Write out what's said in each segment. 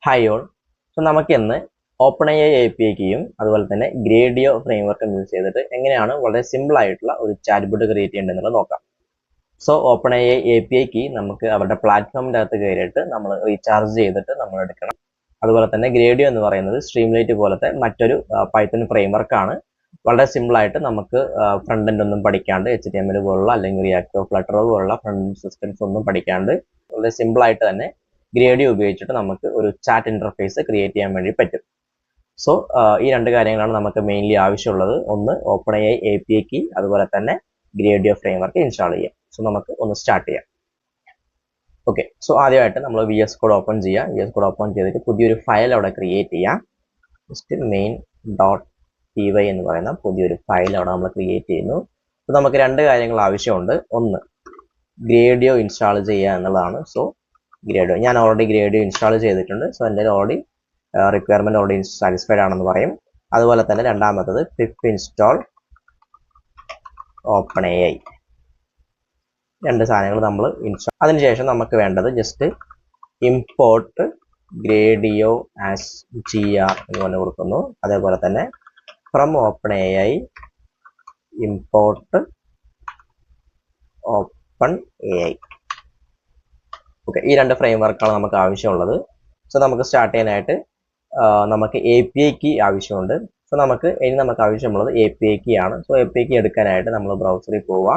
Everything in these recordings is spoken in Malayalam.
Hi all. സോ നമുക്കിന്ന് OpenAI API കീയും അതുപോലെ തന്നെ ഗ്രേഡിയോ ഫ്രെയിംവർക്കും യൂസ് ചെയ്തിട്ട് എങ്ങനെയാണ് വളരെ സിമ്പിൾ ആയിട്ടുള്ള ഒരു ചാറ്റ്ബോട്ട് ക്രിയേറ്റ് ചെയ്യേണ്ടതെന്നുള്ളത് നോക്കാം. സോ OpenAI API കീ നമുക്ക് അവരുടെ പ്ലാറ്റ്ഫോമിൻ്റെ അകത്ത് കയറിയിട്ട് നമ്മൾ റീചാർജ് ചെയ്തിട്ട് നമ്മൾ എടുക്കണം. അതുപോലെ തന്നെ ഗ്രേഡിയോ എന്ന് പറയുന്നത് സ്ട്രീംലൈറ്റ് പോലത്തെ മറ്റൊരു പൈത്തൺ ഫ്രെയിംവർക്കാണ്. വളരെ സിമ്പിളായിട്ട് നമുക്ക് ഫ്രണ്ട് എൻഡ് ഒന്നും പഠിക്കാണ്ട് HTML പോലുള്ള അല്ലെങ്കിൽ റിയാക്റ്റോ ഫ്ലട്ടർ പോലുള്ള ഫ്രണ്ട് എൻഡ് സിസ്റ്റംസ് ഒന്നും പഠിക്കാണ്ട് വളരെ സിമ്പിളായിട്ട് തന്നെ ഗ്രേഡിയോ ഉപയോഗിച്ചിട്ട് നമുക്ക് ഒരു ചാറ്റ് ഇന്റർഫേസ് ക്രിയേറ്റ് ചെയ്യാൻ വേണ്ടി പറ്റും. സോ ഈ രണ്ട് കാര്യങ്ങളാണ് നമുക്ക് മെയിൻലി ആവശ്യമുള്ളത്. ഒന്ന് OpenAI API കീ, അതുപോലെ തന്നെ ഗ്രേഡിയോ ഫ്രെയിംവർക്ക് ഇൻസ്റ്റാൾ ചെയ്യാം. സോ നമുക്ക് ഒന്ന് സ്റ്റാർട്ട് ചെയ്യാം. ഓക്കെ, സോ ആദ്യമായിട്ട് നമ്മൾ VS Code ഓപ്പൺ ചെയ്യുക. VS Code ഓപ്പൺ ചെയ്തിട്ട് പുതിയൊരു ഫയൽ അവിടെ ക്രിയേറ്റ് ചെയ്യാം. ജസ്റ്റ് main.py എന്ന് പറയുന്ന പുതിയൊരു ഫയൽ അവിടെ നമ്മൾ ക്രിയേറ്റ് ചെയ്യുന്നു. അപ്പോൾ നമുക്ക് രണ്ട് കാര്യങ്ങൾ ആവശ്യമുണ്ട്. ഒന്ന് ഗ്രേഡിയോ ഇൻസ്റ്റാൾ ചെയ്യുക എന്നുള്ളതാണ്. സോ ഗ്രേഡിയോ ഞാൻ ഓൾറെഡി ഗ്രേഡിയോ ഇൻസ്റ്റാൾ ചെയ്തിട്ടുണ്ട്. സോ എൻ്റെ ഓൾറെഡി റിക്വയർമെൻറ്റ് ഓൾറെഡി സാറ്റിസ്ഫൈഡ് ആണെന്ന് പറയും. അതുപോലെ തന്നെ രണ്ടാമത്തത് pip install OpenAI. രണ്ട് സാധനങ്ങൾ നമ്മൾ ഇൻസ്റ്റാൾ. അതിനുശേഷം നമുക്ക് വേണ്ടത് ജസ്റ്റ് ഇമ്പോർട്ട് ഗ്രേഡിയോ ആസ് GR എന്ന് പറഞ്ഞ് കൊടുക്കുന്നു. അതേപോലെ തന്നെ from OpenAI import OpenAI. Okay, ഈ രണ്ട് ഫ്രെയിംവർക്കാണ് നമുക്ക് ആവശ്യമുള്ളത്. സോ നമുക്ക് സ്റ്റാർട്ട് ചെയ്യാനായിട്ട് നമുക്ക് API കീ ആവശ്യമുണ്ട്. സോ നമുക്ക് ആവശ്യമുള്ളത് API കീ ആണ്. സോ API കീ എടുക്കാനായിട്ട് നമ്മൾ ബ്രൗസറിൽ പോവുക.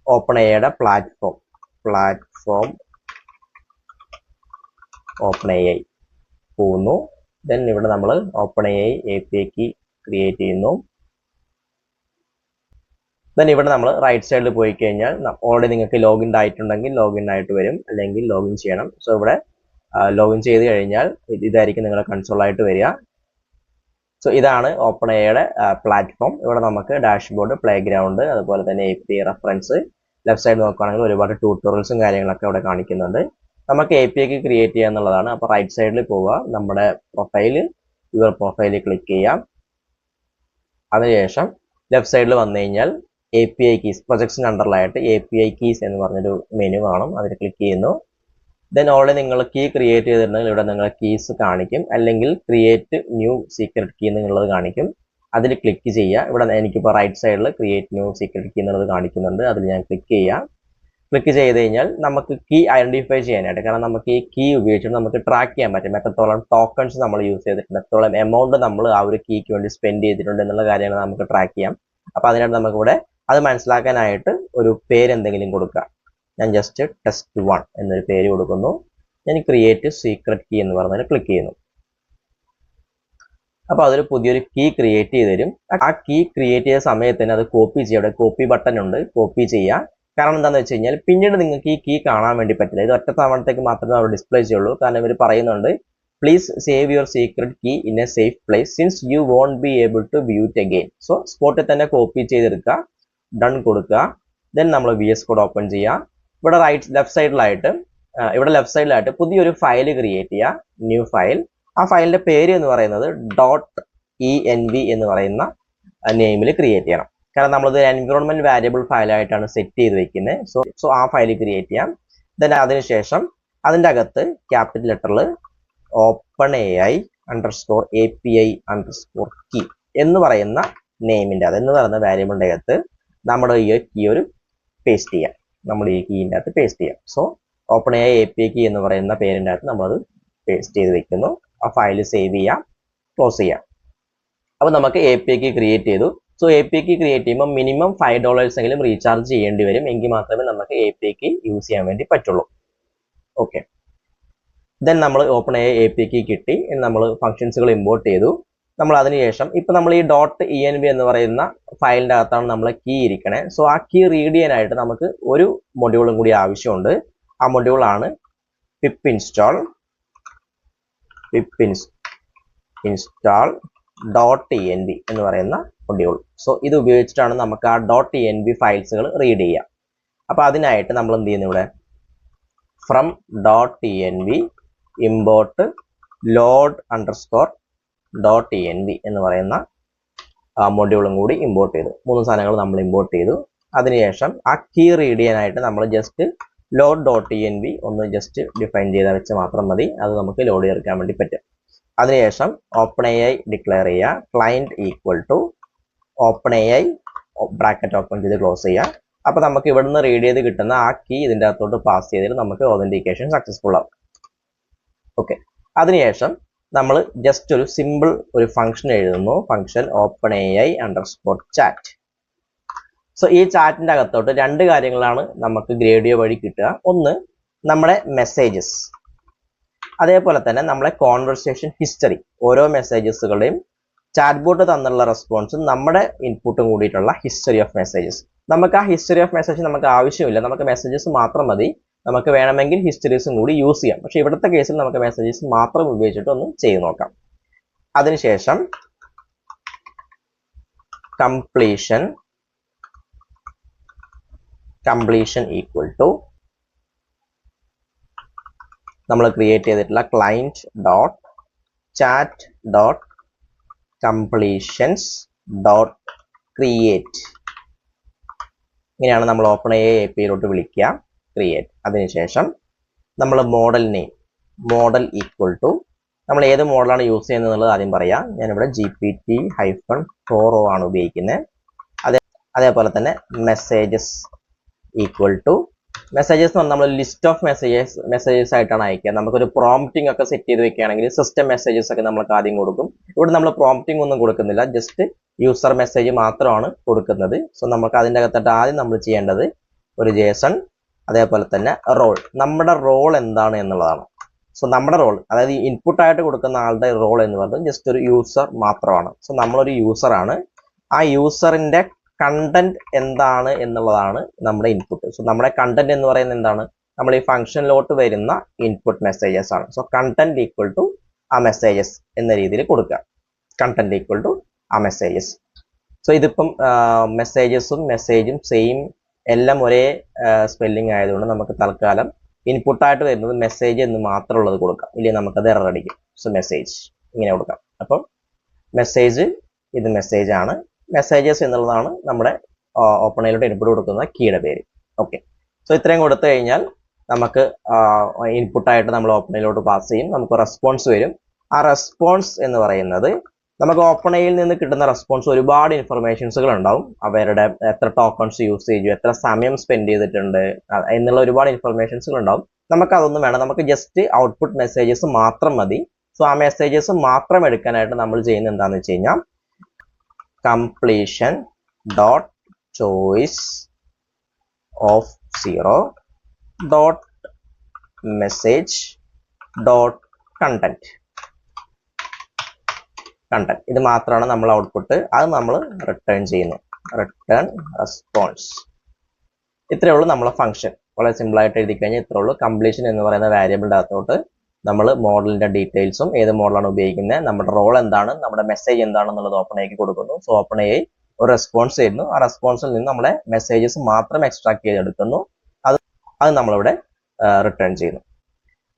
OpenAIയുടെ പ്ലാറ്റ്ഫോം OpenAI പോകുന്നു. ദെൻ ഇവിടെ നമ്മൾ OpenAI API കീ ക്രിയേറ്റ് ചെയ്യുന്നു. ദെൻ ഇവിടെ നമ്മൾ റൈറ്റ് സൈഡിൽ പോയി കഴിഞ്ഞാൽ ഓൾറെഡി നിങ്ങൾക്ക് ലോഗിൻ ആയിട്ടുണ്ടെങ്കിൽ ലോഗിൻ ആയിട്ട് വരും, അല്ലെങ്കിൽ ലോഗിൻ ചെയ്യണം. സോ ഇവിടെ ലോഗിൻ ചെയ്ത് കഴിഞ്ഞാൽ ഇതായിരിക്കും നിങ്ങളുടെ കൺസോളായിട്ട് വരിക. സോ ഇതാണ് OpenAIയുടെ പ്ലാറ്റ്ഫോം. ഇവിടെ നമുക്ക് ഡാഷ്ബോർഡ്, പ്ലേ ഗ്രൗണ്ട്, അതുപോലെ തന്നെ API റെഫറൻസ്, ലെഫ്റ്റ് സൈഡ് നോക്കുകയാണെങ്കിൽ ഒരുപാട് ട്യൂട്ടോറിയൽസും കാര്യങ്ങളൊക്കെ ഇവിടെ കാണിക്കുന്നുണ്ട്. നമുക്ക് API കീ ക്രിയേറ്റ് ചെയ്യുക എന്നുള്ളതാണ്. അപ്പോൾ റൈറ്റ് സൈഡിൽ പോവുക, നമ്മുടെ യുവർ പ്രൊഫൈലിൽ ക്ലിക്ക് ചെയ്യാം. അതിനുശേഷം ലെഫ്റ്റ് സൈഡിൽ വന്നു കഴിഞ്ഞാൽ API കീസ് പ്രൊജക്ട്സിന് അണ്ടറിലായിട്ട് API കീസ് എന്ന് പറഞ്ഞൊരു മെനു കാണും. അതിൽ ക്ലിക്ക് ചെയ്യുന്നു. ദെൻ ഓൾറെഡി നിങ്ങൾ കീ ക്രിയേറ്റ് ചെയ്തിട്ടുണ്ടെങ്കിൽ ഇവിടെ നിങ്ങൾ കീസ് കാണിക്കും, അല്ലെങ്കിൽ ക്രിയേറ്റ് ന്യൂ സീക്രട്ട് കീ എന്നുള്ളത് കാണിക്കും. അതിൽ ക്ലിക്ക് ചെയ്യുക. ഇവിടെ എനിക്കിപ്പോൾ റൈറ്റ് സൈഡിൽ ക്രിയേറ്റ് ന്യൂ സീക്രട്ട് കീ എന്നുള്ളത് കാണിക്കുന്നുണ്ട്. അതിൽ ഞാൻ ക്ലിക്ക് ചെയ്യാം. ക്ലിക്ക് ചെയ്ത് കഴിഞ്ഞാൽ നമുക്ക് കീ ഐഡന്റിഫൈ ചെയ്യാനായിട്ട്, കാരണം നമുക്ക് ഈ കീ ഉപയോഗിച്ചിട്ട് നമുക്ക് ട്രാക്ക് ചെയ്യാൻ പറ്റും എത്രത്തോളം ടോക്കൺസ് നമ്മൾ യൂസ് ചെയ്തിട്ടുണ്ട്, എത്രത്തോളം എമൗണ്ട് നമ്മൾ ആ ഒരു കീക്ക് വേണ്ടി സ്പെൻഡ് ചെയ്തിട്ടുണ്ട് എന്നുള്ള കാര്യങ്ങൾ നമുക്ക് ട്രാക്ക് ചെയ്യാം. അപ്പോൾ അതിനായിട്ട് നമുക്കിവിടെ അത് മനസ്സിലാക്കാനായിട്ട് ഒരു പേര് എന്തെങ്കിലും കൊടുക്കുക. ഞാൻ ജസ്റ്റ് test1 എന്നൊരു പേര് കൊടുക്കുന്നു. ഞാൻ ക്രിയേറ്റ് സീക്രട്ട് കീ എന്ന് പറഞ്ഞാൽ ക്ലിക്ക് ചെയ്യുന്നു. അപ്പോൾ അതൊരു പുതിയൊരു കീ ക്രിയേറ്റ് ചെയ്ത് തരും. ആ കീ ക്രിയേറ്റ് ചെയ്ത സമയത്ത് തന്നെ അത് കോപ്പി ചെയ്യുക. അവിടെ കോപ്പി ബട്ടൺ ഉണ്ട്, കോപ്പി ചെയ്യുക. കാരണം എന്താണെന്ന് വെച്ച് കഴിഞ്ഞാൽ പിന്നീട് നിങ്ങൾക്ക് ഈ കീ കാണാൻ വേണ്ടി പറ്റില്ല. ഇത് ഒറ്റ തവണത്തേക്ക് മാത്രമേ അവർ ഡിസ്പ്ലേ ചെയ്യുള്ളൂ. കാരണം ഇവർ പറയുന്നുണ്ട്, please save your secret key in a safe place since you won't be able to view it again. So സ്പോട്ടിൽ തന്നെ കോപ്പി ചെയ്തെടുക്കുക, ഡൺ കൊടുക്കുക. ദെൻ നമ്മൾ VS Code ഓപ്പൺ ചെയ്യുക. ഇവിടെ ലെഫ്റ്റ് സൈഡിലായിട്ട് പുതിയൊരു ഫയൽ ക്രിയേറ്റ് ചെയ്യുക, ന്യൂ ഫയൽ. ആ ഫയലിന്റെ പേര് എന്ന് പറയുന്നത് .env എന്ന് പറയുന്ന നെയിമിൽ ക്രിയേറ്റ് ചെയ്യണം. കാരണം നമ്മളത് എൻവിറോൺമെന്റ് വേരിയബിൾ ഫയലായിട്ടാണ് സെറ്റ് ചെയ്ത് വെക്കുന്നത്. സോ ആ ഫയൽ ക്രിയേറ്റ് ചെയ്യാം. ദെൻ അതിനുശേഷം അതിൻ്റെ അകത്ത് ക്യാപിറ്റൽ ലെറ്ററിൽ OpenAI _API _key എന്ന് പറയുന്ന നെയിമിൻ്റെ എന്ന് പറയുന്ന വേരിയബിളിൻ്റെ അകത്ത് നമ്മുടെ ഈ കീ ഒരു പേസ്റ്റ് ചെയ്യാം. നമ്മൾ ഈ കീൻ്റെ അകത്ത് പേസ്റ്റ് ചെയ്യാം. സോ OpenAI API കീ എന്ന് പറയുന്ന പേരിൻ്റെ അകത്ത് നമ്മളത് പേസ്റ്റ് ചെയ്ത് വെക്കുന്നു. ആ ഫയൽ സേവ് ചെയ്യാം, ക്ലോസ് ചെയ്യാം. അപ്പോൾ നമുക്ക് API കീ ക്രിയേറ്റ് ചെയ്തു. സോ API കീ ക്രിയേറ്റ് ചെയ്യുമ്പോൾ മിനിമം $5 എങ്കിലും റീചാർജ് ചെയ്യേണ്ടി വരും. എങ്കിൽ മാത്രമേ നമുക്ക് API കീ യൂസ് ചെയ്യാൻ വേണ്ടി പറ്റുള്ളൂ. ഓക്കെ, ദെൻ നമ്മൾ OpenAI API കീ കിട്ടി. നമ്മൾ ഫംഗ്ഷൻസുകൾ ഇമ്പോർട്ട് ചെയ്തു. നമ്മൾ അതിനുശേഷം ഇപ്പം നമ്മൾ ഈ .env എന്ന് പറയുന്ന ഫയലിൻ്റെ അകത്താണ് നമ്മളെ കീ ഇരിക്കണേ. സോ ആ കീ റീഡ് ചെയ്യാനായിട്ട് നമുക്ക് ഒരു മൊഡ്യൂളും കൂടി ആവശ്യമുണ്ട്. ആ മൊഡ്യൂളാണ് pip install .env എന്ന് പറയുന്ന മൊഡ്യൂൾ. സോ ഇത് ഉപയോഗിച്ചിട്ടാണ് നമുക്ക് ആ .env ഫയൽസുകൾ റീഡ് ചെയ്യുക. അപ്പോൾ അതിനായിട്ട് നമ്മൾ എന്ത് ചെയ്യുന്നു, ഇവിടെ ഫ്രം .env ഇമ്പോർട്ട് load_.env എന്ന് പറയുന്ന മൊഡ്യൂളും കൂടി ഇമ്പോർട്ട് ചെയ്തു. മൂന്ന് സാധനങ്ങൾ നമ്മൾ ഇമ്പോർട്ട് ചെയ്തു. അതിനുശേഷം ആ കീ റീഡ് ചെയ്യാനായിട്ട് നമ്മൾ ജസ്റ്റ് ലോഡ് ഡോട്ട് env ഒന്ന് ജസ്റ്റ് ഡിഫൈൻ ചെയ്താൽ വെച്ച് മാത്രം മതി. അത് നമുക്ക് ലോഡ് ചേർക്കാൻ വേണ്ടി പറ്റും. അതിനുശേഷം OpenAI ഡിക്ലെയർ ചെയ്യുക. Client equal to OpenAI bracket open ചെയ്ത് ക്ലോസ് ചെയ്യുക. അപ്പോൾ നമുക്ക് ഇവിടുന്ന് റീഡ് ചെയ്ത് കിട്ടുന്ന ആ കീ ഇതിൻ്റെ അകത്തോട്ട് പാസ് ചെയ്തിട്ട് നമുക്ക് ഒതന്റിക്കേഷൻ സക്സസ്ഫുൾ ആവും. ഓക്കെ, അതിനുശേഷം നമ്മൾ ജസ്റ്റ് ഒരു സിമ്പിൾ ഒരു ഫംഗ്ഷൻ എഴുതുന്നു. Function OpenAI_chat. സോ ഈ ചാറ്റിന്റെ അകത്തോട്ട് രണ്ട് കാര്യങ്ങളാണ് നമുക്ക് ഗ്രേഡിയോ വഴി കിട്ടുക. ഒന്ന് നമ്മുടെ മെസ്സേജസ്, അതേപോലെ തന്നെ നമ്മളെ കോൺവെർസേഷൻ ഹിസ്റ്ററി. ഓരോ മെസ്സേജസുകളുടെയും ചാറ്റ് ബോട്ട് തന്നുള്ള റെസ്പോൺസും നമ്മുടെ ഇൻപുട്ടും കൂടിയിട്ടുള്ള ഹിസ്റ്ററി ഓഫ് മെസ്സേജസ്. നമുക്ക് ആ ഹിസ്റ്ററി ഓഫ് മെസ്സേജ് നമുക്ക് ആവശ്യമില്ല, നമുക്ക് മെസ്സേജസ് മാത്രം മതി. നമുക്ക് വേണമെങ്കിൽ ഹിസ്റ്ററീസും കൂടി യൂസ് ചെയ്യാം. പക്ഷെ ഇവിടുത്തെ കേസിൽ നമുക്ക് മെസ്സേജസ് മാത്രം ഉപയോഗിച്ചിട്ട് ഒന്ന് ചെയ്ത് നോക്കാം. അതിനുശേഷം കംപ്ലീഷൻ ഈക്വൽ ടു നമ്മൾ ക്രിയേറ്റ് ചെയ്തിട്ടുള്ള client dot chat dot completions dot create. ഇങ്ങനെയാണ് നമ്മൾ OpenAI APIയിലോട്ട് വിളിക്കുക, ക്രിയേറ്റ്. അതിനുശേഷം നമ്മൾ model name, model equal to നമ്മൾ ഏത് മോഡലാണ് യൂസ് ചെയ്യുന്നത് എന്നുള്ളത് ആദ്യം പറയാം. ഞാനിവിടെ GPT-4o ആണ് ഉപയോഗിക്കുന്നത്. അതേപോലെ തന്നെ മെസ്സേജസ് ഈക്വൽ ടു മെസ്സേജസ് എന്ന് പറഞ്ഞാൽ നമ്മൾ ലിസ്റ്റ് ഓഫ് മെസ്സേജസ് ആയിട്ടാണ് അയക്കുക. നമുക്കൊരു പ്രോംപ്റ്റിംഗ് ഒക്കെ സെറ്റ് ചെയ്ത് വെക്കുകയാണെങ്കിൽ സിസ്റ്റം മെസ്സേജസ് ഒക്കെ നമുക്ക് ആദ്യം കൊടുക്കും. ഇവിടെ നമ്മൾ പ്രോംപ്റ്റിംഗ് ഒന്നും കൊടുക്കുന്നില്ല, ജസ്റ്റ് യൂസർ മെസ്സേജ് മാത്രമാണ് കൊടുക്കുന്നത്. സോ നമുക്ക് അതിൻ്റെ അകത്തിട്ട് ആദ്യം നമ്മൾ ചെയ്യേണ്ടത് ഒരു JSON, അതേപോലെ തന്നെ റോൾ. നമ്മുടെ റോൾ എന്താണ് എന്നുള്ളതാണ്. സോ നമ്മുടെ റോൾ, അതായത് ഇൻപുട്ടായിട്ട് കൊടുക്കുന്ന ആളുടെ റോൾ എന്ന് പറയുന്നത് ജസ്റ്റ് ഒരു യൂസർ മാത്രമാണ്. സോ നമ്മളൊരു യൂസറാണ്. ആ യൂസറിന്റെ കണ്ടന്റ് എന്താണ് എന്നുള്ളതാണ് നമ്മുടെ ഇൻപുട്ട്. സോ നമ്മുടെ കണ്ടന്റ് എന്ന് പറയുന്നത് എന്താണ്? നമ്മൾ ഈ ഫംഗ്ഷനിലോട്ട് വരുന്ന ഇൻപുട്ട് മെസ്സേജസ് ആണ്. സോ കണ്ടന്റ് ഈക്വൽ ടു ആ മെസ്സേജസ് എന്ന രീതിയിൽ കൊടുക്കുക. കണ്ടന്റ് ഈക്വൽ ടു ആ മെസ്സേജസ്. സോ ഇതിപ്പം മെസ്സേജും സെയിം എല്ലാം ഒരേ സ്പെല്ലിംഗ് ആയതുകൊണ്ട് നമുക്ക് തൽക്കാലം ഇൻപുട്ടായിട്ട് വരുന്നത് മെസ്സേജ് എന്ന് മാത്രമുള്ളത് കൊടുക്കാം, ഇല്ലെങ്കിൽ നമുക്കത് എറർ അടിക്കും. സോ മെസ്സേജ് ഇങ്ങനെ കൊടുക്കാം. അപ്പം മെസ്സേജ്, ഇത് മെസ്സേജ് ആണ്. മെസ്സേജസ് എന്നുള്ളതാണ് നമ്മുടെ OpenAIയിലോട്ട് ഇൻപുട്ട് കൊടുക്കുന്ന കീയുടെ പേര്. ഓക്കെ, സോ ഇത്രയും കൊടുത്തു കഴിഞ്ഞാൽ നമുക്ക് ഇൻപുട്ടായിട്ട് നമ്മൾ OpenAIയിലോട്ട് പാസ് ചെയ്യും. നമുക്ക് റെസ്പോൺസ് വരും. ആ റെസ്പോൺസ് എന്ന് പറയുന്നത് നമുക്ക് OpenAIയിൽ നിന്ന് കിട്ടുന്ന റെസ്പോൺസ് ഒരുപാട് ഇൻഫർമേഷൻസുകൾ ഉണ്ടാവും. അവരുടെ എത്ര ടോക്കൺസ് യൂസ് ചെയ്തു, എത്ര സമയം സ്പെൻഡ് ചെയ്തിട്ടുണ്ട് എന്നുള്ള ഒരുപാട് ഇൻഫർമേഷൻസുകൾ ഉണ്ടാവും. നമുക്ക് അതൊന്നും വേണം, നമുക്ക് ജസ്റ്റ് ഔട്ട്പുട്ട് മെസ്സേജസ് മാത്രം മതി. സോ ആ മെസ്സേജസ് മാത്രം എടുക്കാനായിട്ട് നമ്മൾ ചെയ്യുന്നത് എന്താണെന്ന് വെച്ച് കഴിഞ്ഞാൽ completion dot choice of 0 dot message dot content. ഇത് മാത്രമാണ് നമ്മൾ ഔട്ട്പുട്ട്. അത് നമ്മൾ റിട്ടേൺ ചെയ്യുന്നു, റിട്ടേൺ റെസ്പോൺസ്. ഇത്രയേ ഉള്ളൂ നമ്മളെ ഫംഗ്ഷൻ. വളരെ സിമ്പിൾ ആയിട്ട് എഴുതി കഴിഞ്ഞാൽ ഇത്രയേ ഉള്ളൂ. കംപ്ലീഷൻ എന്ന് പറയുന്ന വാരിയബിളിൻ്റെ അകത്തോട്ട് നമ്മൾ മോഡലിന്റെ ഡീറ്റെയിൽസും ഏത് മോഡലാണ് ഉപയോഗിക്കുന്നത്, നമ്മുടെ റോൾ എന്താണ്, നമ്മുടെ മെസ്സേജ് എന്താണെന്നുള്ളത് OpenAIക്ക് കൊടുക്കുന്നു. സോ OpenAI ഒരു റെസ്പോൺസ് ചെയ്യുന്നു. ആ റെസ്പോൺസിൽ നിന്ന് നമ്മളെ മെസ്സേജസ് മാത്രം എക്സ്ട്രാക്ട് ചെയ്തെടുക്കുന്നു. അത് നമ്മളിവിടെ റിട്ടേൺ ചെയ്യുന്നു.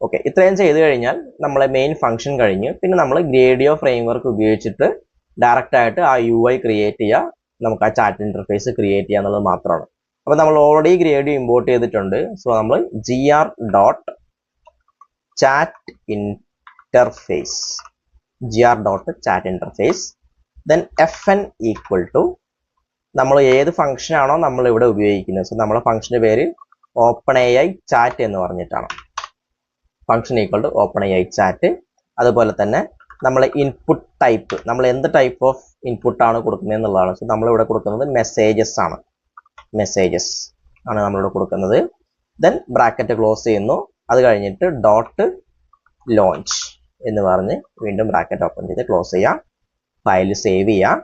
ഓക്കെ, ഇത്രയും ചെയ്ത് കഴിഞ്ഞാൽ നമ്മളെ മെയിൻ ഫംഗ്ഷൻ കഴിഞ്ഞു. പിന്നെ നമ്മൾ ഗ്രേഡിയോ ഫ്രെയിംവർക്ക് ഉപയോഗിച്ചിട്ട് ഡയറക്റ്റ് ആയിട്ട് ആ UI ക്രിയേറ്റ് ചെയ്യുക, നമുക്ക് ആ ചാറ്റ് ഇന്റർഫേസ് ക്രിയേറ്റ് ചെയ്യുക എന്നുള്ളത് മാത്രമാണ്. അപ്പോൾ നമ്മൾ ഓൾറെഡി ഗ്രേഡിയോ ഇമ്പോർട്ട് ചെയ്തിട്ടുണ്ട്. സോ നമ്മൾ gr.chat interface then fn equal to നമ്മൾ ഏത് ഫംഗ്ഷൻ ആണോ നമ്മൾ ഇവിടെ ഉപയോഗിക്കുന്നത്. സോ നമ്മളെ ഫംഗ്ഷന്റെ പേര് OpenAI chat എന്ന് പറഞ്ഞിട്ടാണ്. Function equal to OpenAI chat. അതുപോലെ തന്നെ നമ്മളെ ഇൻപുട്ട് ടൈപ്പ്, നമ്മൾ എന്ത് ടൈപ്പ് ഓഫ് ഇൻപുട്ട് ആണ് കൊടുക്കുന്നത് എന്നുള്ളതാണ്. സോ നമ്മളിവിടെ കൊടുക്കുന്നത് മെസ്സേജസ് ആണ്, മെസ്സേജസ് ആണ് നമ്മളിവിടെ കൊടുക്കുന്നത്. ദെൻ ബ്രാക്കറ്റ് ക്ലോസ് ചെയ്യുന്നു. അത് കഴിഞ്ഞിട്ട് ഡോട്ട് ലോഞ്ച് എന്ന് പറഞ്ഞ് വീണ്ടും ബ്രാക്കറ്റ് ഓപ്പൺ ചെയ്ത് ക്ലോസ് ചെയ്യാം. ഫയൽ സേവ് ചെയ്യാം.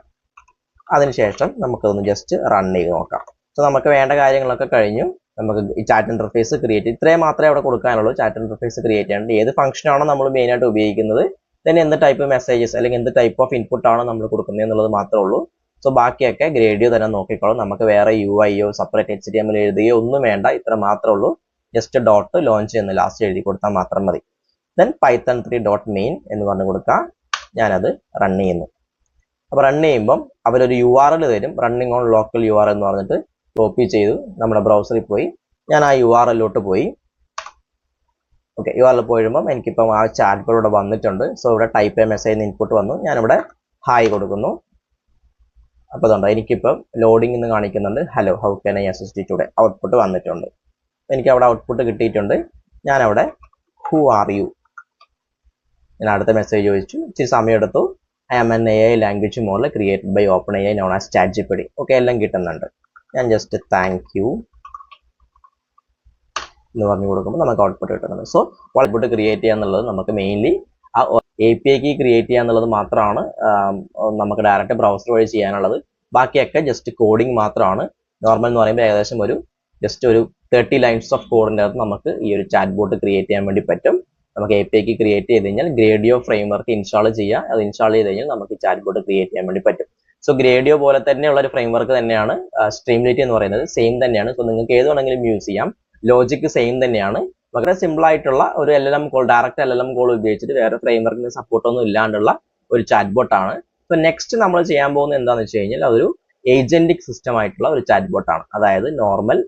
അതിനുശേഷം നമുക്കൊന്ന് ജസ്റ്റ് റൺ ചെയ്ത് നോക്കാം. സോ നമുക്ക് വേണ്ട കാര്യങ്ങളൊക്കെ കഴിഞ്ഞു. നമുക്ക് ഈ ചാറ്റ് ഇന്റർഫേസ് ക്രിയേറ്റ്, ഇത്രയും മാത്രമേ അവിടെ കൊടുക്കാനുള്ളൂ. ചാറ്റ് ഇന്റർഫേസ് ക്രിയേറ്റ് ചെയ്യാണ്ട് ഏത് ഫംഗ്ഷനാണോ നമ്മൾ മെയിനായിട്ട് ഉപയോഗിക്കുന്നത്, then എന്ത് ടൈപ്പ് മെസ്സേജസ് അല്ലെങ്കിൽ എന്ത് ടൈപ്പ് ഓഫ് ഇൻപുട്ട് ആണ് നമ്മൾ കൊടുക്കുന്നത് എന്നുള്ളത് മാത്രമേ ഉള്ളൂ. സോ ബാക്കിയൊക്കെ ഗ്രേഡിയോ തന്നെ നോക്കിക്കോളും. നമുക്ക് വേറെ UIയോ സെപ്പറേറ്റ് HTML എഴുതുകയോ ഒന്നും വേണ്ട, ഇത്ര മാത്രമേ ഉള്ളൂ. ജസ്റ്റ് ഡോട്ട് ലോഞ്ച് എന്ന് ലാസ്റ്റ് എഴുതി കൊടുത്താൽ മാത്രം മതി. ദെൻ python3.main എന്ന് പറഞ്ഞു കൊടുക്കാം. ഞാനത് റൺ ചെയ്യുന്നു. അപ്പോൾ റൺ ചെയ്യുമ്പം അവരൊരു URL തരും, റണ്ണിങ് ഓൺ ലോക്കൽ URL എന്ന് പറഞ്ഞിട്ട് കോപ്പി ചെയ്തു നമ്മുടെ ബ്രൗസറിൽ പോയി ഞാൻ ആ URL പോയി. ഓക്കെ, URL പോയിടുമ്പം എനിക്കിപ്പം ആ ചാറ്റ് ബോട്ട് ഇവിടെ വന്നിട്ടുണ്ട്. സോ ഇവിടെ ടൈപ്പ് എ മെസ്സേജ് ഇൻപുട്ട് വന്നു. ഞാനിവിടെ ഹായ് കൊടുക്കുന്നു. അപ്പോൾ അതുകൊണ്ട് എനിക്കിപ്പം ലോഡിംഗ് എന്ന് കാണിക്കുന്നുണ്ട്. Hello, how can I assist today output വന്നിട്ടുണ്ട്. എനിക്ക് അവിടെ ഔട്ട്പുട്ട് കിട്ടിയിട്ടുണ്ട്. ഞാനവിടെ ഹു ആർ യു, ഞാൻ അടുത്ത മെസ്സേജ് ചോദിച്ചു. ഇച്ചിരി സമയം എടുത്തു. I am an AI language model created by OpenAI known as ChatGPT. Okay, എല്ലാം കിട്ടുന്നുണ്ട്. ഞാൻ ജസ്റ്റ് താങ്ക് യു എന്ന് പറഞ്ഞു കൊടുക്കുമ്പോൾ നമുക്ക് ഔട്ട്പുട്ട് കിട്ടുന്നുണ്ട്. സോ ഔട്ട്പുട്ട് ക്രിയേറ്റ് ചെയ്യുക എന്നുള്ളത് നമുക്ക് മെയിൻലി ആ API കീ ക്രിയേറ്റ് ചെയ്യുക എന്നുള്ളത് മാത്രമാണ് നമുക്ക് ഡയറക്റ്റ് ബ്രൗസർ വഴി ചെയ്യാനുള്ളത്. ബാക്കിയൊക്കെ ജസ്റ്റ് കോഡിങ് മാത്രമാണ്. നോർമൽ എന്ന് പറയുമ്പോൾ ഏകദേശം ഒരു 30 ലൈൻസ് ഓഫ് കോഡിൻ്റെ അകത്ത് നമുക്ക് ഈ ഒരു ചാറ്റ് ബോട്ട് ക്രിയേറ്റ് ചെയ്യാൻ വേണ്ടി പറ്റും. നമുക്ക് API കീ ക്രിയേറ്റ് ചെയ്ത് കഴിഞ്ഞാൽ ഗ്രേഡിയോ ഫ്രെയിംവർക്ക് ഇൻസ്റ്റാൾ ചെയ്യുക. അത് ഇൻസ്റ്റാൾ ചെയ്ത് കഴിഞ്ഞാൽ നമുക്ക് ചാറ്റ് ബോട്ട് ക്രിയേറ്റ് ചെയ്യാൻ വേണ്ടി പറ്റും. സോ ഗ്രേഡിയോ പോലെ തന്നെയുള്ള ഒരു ഫ്രെയിംവർക്ക് തന്നെയാണ് സ്ട്രീംലൈറ്റ് എന്ന് പറയുന്നത്. സെയിം തന്നെയാണ്. സോ നിങ്ങൾക്ക് ഏത് വേണമെങ്കിലും യൂസ് ചെയ്യാം. ലോജിക് സെയിം തന്നെയാണ്. വളരെ സിമ്പിൾ ആയിട്ടുള്ള ഒരു LLM call, direct LLM call ഉപയോഗിച്ചിട്ട് വേറെ ഫ്രെയിംവർക്കിന്റെ സപ്പോർട്ടൊന്നും ഇല്ലാണ്ടുള്ള ഒരു ചാറ്റ് ബോട്ട് ആണ്. സോ നെക്സ്റ്റ് നമ്മൾ ചെയ്യാൻ പോകുന്നത് എന്താണെന്ന് വെച്ച് കഴിഞ്ഞാൽ അതൊരു ഏജന്റിക് സിസ്റ്റം ആയിട്ടുള്ള ഒരു ചാറ്റ് ബോട്ട് ആണ്. അതായത് നോർമൽ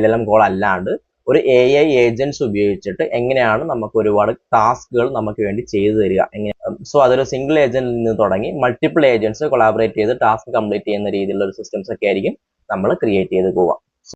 LLM കോൾ അല്ലാണ്ട് ഒരു AI ഏജൻറ്റ്സ് ഉപയോഗിച്ചിട്ട് എങ്ങനെയാണ് നമുക്ക് ഒരുപാട് ടാസ്കുകൾ നമുക്ക് വേണ്ടി ചെയ്തു തരിക എങ്ങനെ. സോ അതൊരു സിംഗിൾ ഏജന്റിൽ നിന്ന് തുടങ്ങി മൾട്ടിപ്പിൾ ഏജൻറ്റ്സ് കൊളാബറേറ്റ് ചെയ്ത് ടാസ്ക് കംപ്ലീറ്റ് ചെയ്യുന്ന രീതിയിലുള്ള ഒരു സിസ്റ്റംസ് ഒക്കെ ആയിരിക്കും നമ്മൾ ക്രിയേറ്റ് ചെയ്ത് പോവുക.